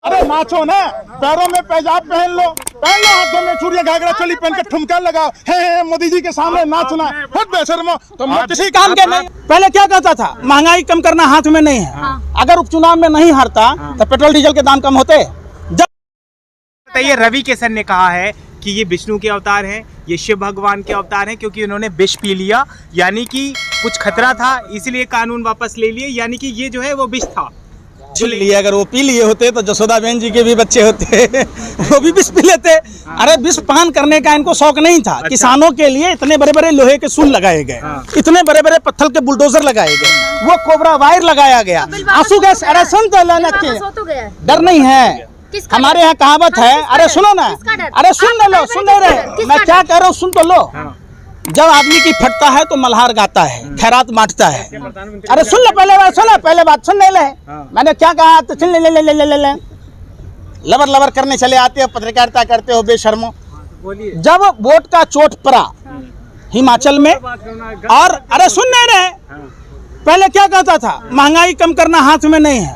अरे नाचो ना, पैरों में पैजाब पहन लो, हाथों में चूड़ियां घाघरा चोली पहन के ठुमका लगाओ, हे मोदी जी के सामने नाचना, खुद बेशर्मो तुम किसी काम के नहीं। पहले क्या कहता था, महंगाई कम करना हाथ में नहीं है। अगर उपचुनाव में नहीं हारता तो पेट्रोल डीजल के दाम कम होते। बताइए, रवि किशन ने कहा है कि ये विष्णु के अवतार हैं, ये शिव भगवान के अवतार हैं, क्योंकि उन्होंने विष पी लिया, यानी कि कुछ खतरा था, इसलिए कानून वापस ले लिए, यानी कि ये जो है वो विष था। लिए अगर वो पी लिए होते तो जसोदा बहन जी के भी बच्चे होते वो भी विष पी लेते। अरे विष पान करने का इनको शौक नहीं था। किसानों के लिए इतने बड़े बड़े लोहे के सूल लगाए गए, इतने बड़े बड़े पत्थर के बुलडोजर लगाए गए, वो कोबरा वायर लगाया गया, आंसू गैस। अरे सुन तो डर नहीं है, हमारे यहाँ कहावत है। अरे सुनो ना, अरे सुन लो, सुन ले रहे, मैं क्या कह रहा हूँ सुन तो लो। जब आदमी की फटता है तो मल्हार गाता है, खैरात बांटता है। अरे सुन ले, पहले बात सुन ले। मैंने क्या कहा तो सुन ले। लबर लबर करने चले आते हो, पत्रकारिता करते हो बेशर्मो। जब वोट का चोट पड़ा हिमाचल में, और अरे सुन नहीं रहे, पहले क्या कहता था, महंगाई कम करना हाथ में नहीं है।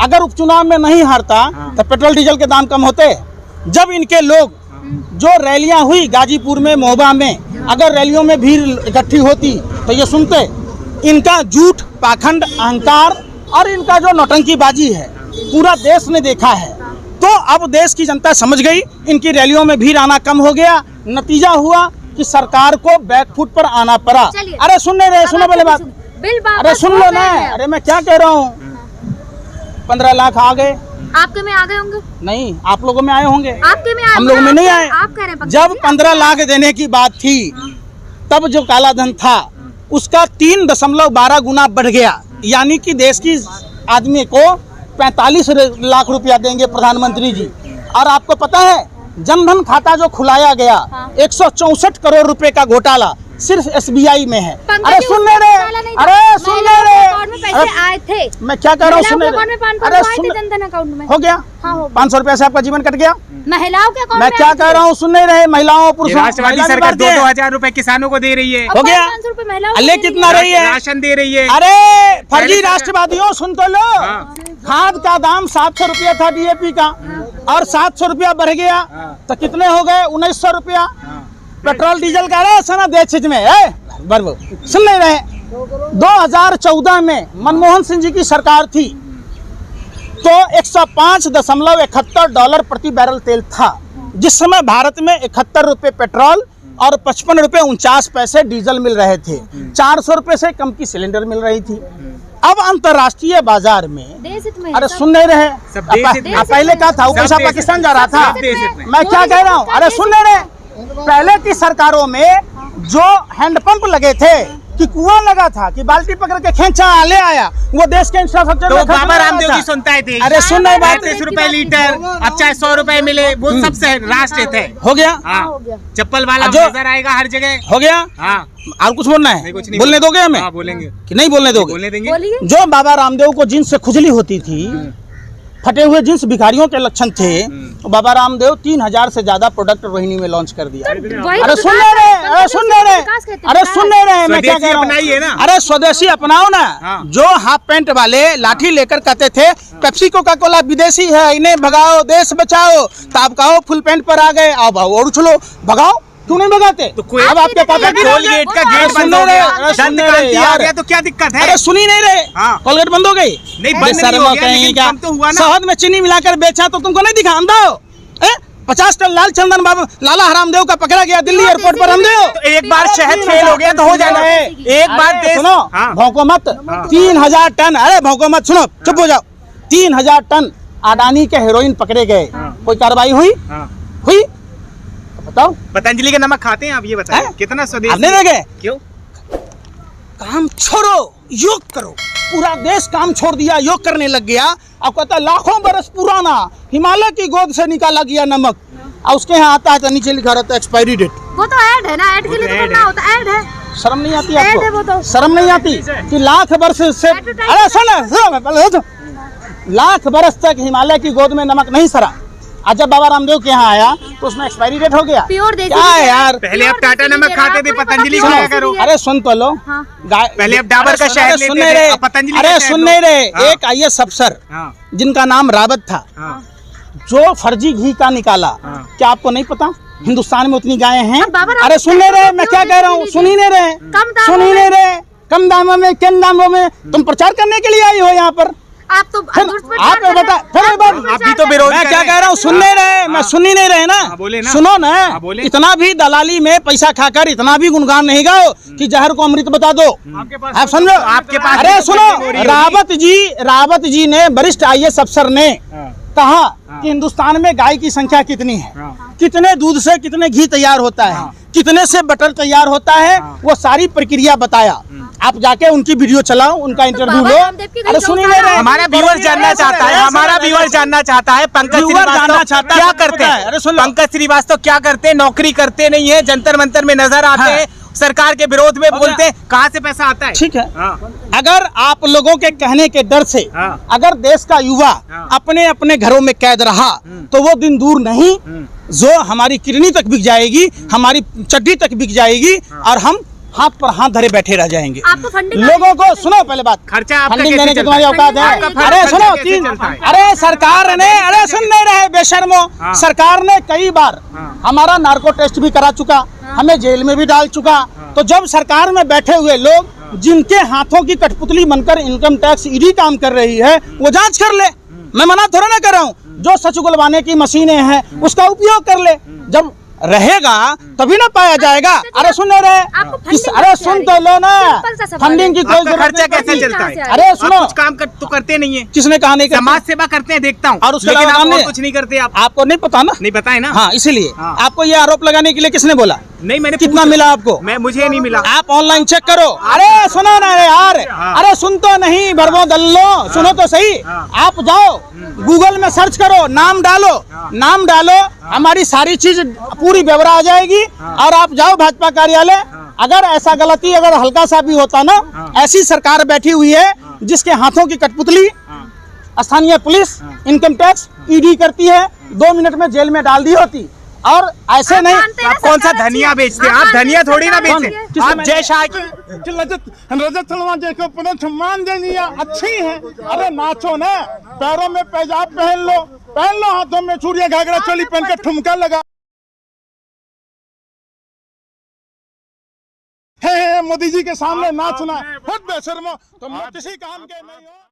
अगर उपचुनाव में नहीं हारता तो पेट्रोल डीजल के दाम कम होते। जब इनके लोग जो रैलियां हुई गाजीपुर में, महोबा में, अगर रैलियों में भीड़ इकट्ठी होती तो ये सुनते। इनका झूठ, पाखंड, अहंकार और इनका जो नौटंकीबाजी है पूरा देश ने देखा है। तो अब देश की जनता समझ गई, इनकी रैलियों में भीड़ आना कम हो गया। नतीजा हुआ कि सरकार को बैकफुट पर आना पड़ा। अरे सुन नहीं रहे, सुनो पहले बात। अरे सुन लो ना, अरे मैं क्या कह रहा हूँ, 15 लाख आ गए। आपके में आ गए होंगे? नहीं, आप लोगों में आए होंगे, आपके में हम लोगों में नहीं आए। आप कह रहे हैं जब 15 लाख देने की बात थी तब जो काला धन था उसका 3.12 गुना बढ़ गया, यानी कि देश की आदमी को 45 लाख रुपया देंगे प्रधानमंत्री जी। और आपको पता है जनधन खाता जो खुलाया गया, 164 करोड़ रुपए का घोटाला सिर्फ SBI में है। अरे सुन ले रहे, अरे सुन ले रहे, आए थे। मैं क्या कह रहा हूँ, सुन ले रहे। अरे जनधन अकाउंट में हो गया, 500 रुपया से आपका जीवन कट गया। महिलाओं के अकाउंट मैं क्या कह रहा हूँ, सुन नहीं रहे, महिलाओं पुरुषों। राष्ट्रवादी सरकार 2-2 हजार रुपए किसानों को दे रही है। हो गया, 500 रुपए महिलाओं अल्ले कितना रही है, राशन दे रही है। अरे फर्जी राष्ट्रवादियों सुन तो लो। खाद का दाम 700 रुपया था DAP का, और 700 रुपया बढ़ गया तो कितने हो गए, 1900 रुपया। पेट्रोल डीजल का रहा सना देश में सुन नहीं रहे। 2014 में मनमोहन सिंह जी की सरकार थी तो $105.71 प्रति बैरल तेल था, जिस समय भारत में 71 रुपए पेट्रोल और 55 रुपए 49 पैसे डीजल मिल रहे थे। 400 रुपए से कम की सिलेंडर मिल रही थी। अब अंतर्राष्ट्रीय बाजार में, अरे सुन नहीं रहे, पहले क्या था, पैसा पाकिस्तान जा रहा था। मैं क्या कह रहा हूँ, अरे सुन नहीं रहे, पहले की सरकारों में जो हैंडपंप लगे थे, कि कुआं लगा था, कि बाल्टी पकड़ के खींचा ले आया, वो देश के इंफ्रास्ट्रक्चर तो बाबा रामदेव की सुनता है। अरे सुन नहीं बात, 30 रुपए लीटर, अब चाहे 100 रुपए मिले, वो सबसे राष्ट्र थे। हो गया, चप्पल वाला नजर आएगा हर जगह। हो गया, और कुछ बोलना है, बोलने दोगे हमें? बोलेंगे कि नहीं बोलने दोगे? बोलने देंगे। जो बाबा रामदेव को जींस से खुजली होती थी, फटे हुए जींस भिखारियों के लक्षण थे, बाबा रामदेव 3000 से ज्यादा प्रोडक्ट रोहिणी में लॉन्च कर दिया। अरे सुन नहीं रहे, अरे सुन नहीं रहे, अरे सुन नहीं रहे, मैं क्या कह रहा हूँ, अरे स्वदेशी अपनाओ ना। जो हाफ पैंट वाले लाठी लेकर कहते थे पेप्सी कोका कोला विदेशी है, इन्हें भगाओ, देश बचाओ, तो आप कहो फुल पैंट पर आ गए, आओ भाव और उछलो, भगाओ, क्यों नहीं भगाते? तो कोई अब आपके पापा की कोलगेट का गेट बंद हो गया, तो क्या दिक्कत है? अरे सुनी नहीं रहे, कोलगेट बंद हो गई? नहीं, बंद नहीं हो गया, लेकिन काम तो हुआ ना। शहद में चीनी मिलाकर बेचा तो तुमको नहीं दिखा, अंधा हो? 50 टन लाल चंदन बाबा लाला हरामदेव का पकड़ा गया दिल्ली एयरपोर्ट पर, अंधे हो? तो एक बार शहद फेल हो गया तो हो जाना है। एक बार सुनो, भौंको मत। 3000 टन, अरे भौंको मत, सुनो, चुप हो जाओ। 3000 टन अडानी के हेरोइन पकड़े गए, कोई कार्रवाई हुई? हुई? बताओ। पतंजलि का नमक खाते हैं आप, ये बताएं कितना स्वदेशी? नहीं देंगे? क्यों? काम छोड़ो, योग करो। पूरा देश काम छोड़ दिया, योग करने लग गया। अब कहता लाखों बरस पुराना हिमालय की गोद से निकाला गया नमक, और उसके यहाँ आता है तो नीचे लिखा रहता है एक्सपायरी डेट। वो तो ऐड है ना, ऐड के लिए तो करना होता है, ऐड है। शर्म नहीं आती ऐड है वो आपको? तो। शर्म नहीं आती कि लाख बरस से, अरे सुन, लाख बरस तक हिमालय की गोद में नमक नहीं सरा। आज जब बाबा रामदेव के यहाँ आया तो उसमें एक्सपायरी डेट हो गया। प्योर देसी क्या है यार? पहले आप टाटा नमक खाते थे, पतंजलि खाया करो। अरे सुन तो लो, पहले अब डाबर का शहद लेते थे, अब पतंजलि का अरे शहद सुन लो। नहीं रहे, एक IAS अफसर जिनका नाम रावत था, जो फर्जी घी का निकाला, क्या आपको नहीं पता हिंदुस्तान में उतनी गायें हैं? अब बाबा राम अरे सुन नहीं रहे, मैं क्या कह रहा हूँ, सुन ही नहीं रहे, कम दामों सुन ही में। नहीं रहे, कम दामों में, कम दामों में तुम प्रचार करने के लिए आई हो यहाँ पर? आप तो फिर दुष्प्रचार आप कर रहे बता, हैं। फिर एक बार आप भी तो विरोध मैं कर क्या रहे कह रहा हूँ, सुन नहीं रहे, मैं सुन ही नहीं रहे ना। बोले ना। सुनो ना, बोले। इतना भी दलाली में पैसा खाकर इतना भी गुणगान नहीं गाओ कि जहर को अमृत बता दो। आप समझो, आपके पास अरे भी तो सुनो, फंडिंग हो रही होगी। रावत जी ने, वरिष्ठ IAS अफसर ने कहा कि हिंदुस्तान में गाय की संख्या कितनी है, कितने दूध से कितने घी तैयार होता है, कितने से बटर तैयार होता है, वो सारी प्रक्रिया बताया। आप जाके उनकी वीडियो चलाओ, उनका इंटरव्यू बाबा लो। रामदेव की अरे सुन ही नहीं रहे, हमारा व्यूअर जानना चाहता है, हमारा व्यूअर जानना चाहता है, पंकज व्यूअर जानना श्रीवास्तव चाहता है, क्या सबको करते पता है। अरे हैं? सुन लो। पंकज श्रीवास्तव क्या करते हैं? नौकरी करते नहीं है, जंतर मंतर में नजर आते हाँ। हैं, सरकार के विरोध में बोलते हैं, कहाँ से पैसा आता है? ठीक है। हाँ। अगर आप लोगों के कहने के डर से हाँ। अगर देश का युवा हाँ। अपने अपने घरों में कैद रहा तो वो दिन दूर नहीं, जो हमारी किडनी तक बिक जाएगी, हमारी चड्डी तक बिक जाएगी और हम हाथ पर हाथ धरे बैठे रह जाएंगे। आपको फंडिंग लोगों को सुनो, पहले बात, खर्चा आपका फंडिंग कैसे देने की चलता तुम्हारी है? औकात है? आपका अरे खर्चा सुनो, कैसे चलता है? अरे सरकार ने, अरे सुन नहीं रहे बेशर्मो, हाँ। सरकार ने कई बार हमारा नार्को टेस्ट भी करा चुका, हमें जेल में भी डाल चुका। तो जब सरकार में बैठे हुए लोग जिनके हाथों की कठपुतली बनकर इनकम टैक्स ईडी काम कर रही है, वो जांच कर ले। मैं मना थोड़ा ना कर रहा हूँ, जो सच उगलवाने की मशीनें हैं उसका उपयोग कर ले, जब रहेगा तभी ना पाया जाएगा। अरे सुन नहीं रहे, आपको फंडिंग अरे कैसे सुन आ तो रही लो है? ना, सिंपल सा सवाल फंडिंग की है। कोई आपका जरूरत खर्चा नहीं कैसे पड़ती। चलता कहाँ है? से आ अरे आप सुनो, कुछ काम तो करते नहीं है, किसने कहा नहीं समाज करते? सेवा करते हैं, देखता हूँ, और उसके लेकिन अलावा आप काम और नहीं- कुछ नहीं करते आप। आपको नहीं पता ना? नहीं बताए ना? हाँ, इसीलिए हाँ। आपको ये आरोप लगाने के लिए किसने बोला? नहीं, मैंने कितना पूछा। मिला आपको? मुझे नहीं मिला। आप ऑनलाइन चेक करो। अरे सुनो ना रे यार, हाँ। अरे सुन तो नहीं, भरवो दल्लो, सुनो तो सही। हाँ। आप जाओ गूगल में सर्च करो, नाम डालो, नाम डालो, हमारी सारी चीज पूरी ब्यौरा आ जाएगी। और आप जाओ भाजपा कार्यालय, अगर ऐसा गलती अगर हल्का सा भी होता ना, ऐसी सरकार बैठी हुई है जिसके हाथों की कठपुतली स्थानीय पुलिस, इनकम टैक्स, ईडी करती है, 2 मिनट में जेल में डाल दी होती। और ऐसे आप नहीं, मानते हैं आप कौन सा सरकार धनिया अच्छी है? बेचते हैं? आप आप मानते धनिया हैं थोड़ी ना सरकार बेचते अच्छी हैं। है? आप जय शाह की रजत सलमान को पुनः सम्मान देनी है, अच्छी है। अरे नाचो ना, पैरों में पैजाब पहन लो, हाथों में चूड़ियां, घाघरा चोली पहन के ठुमका लगा। मोदी जी के सामने नाचना, खुद बेशर्मो, तुम किसी काम के नहीं हो।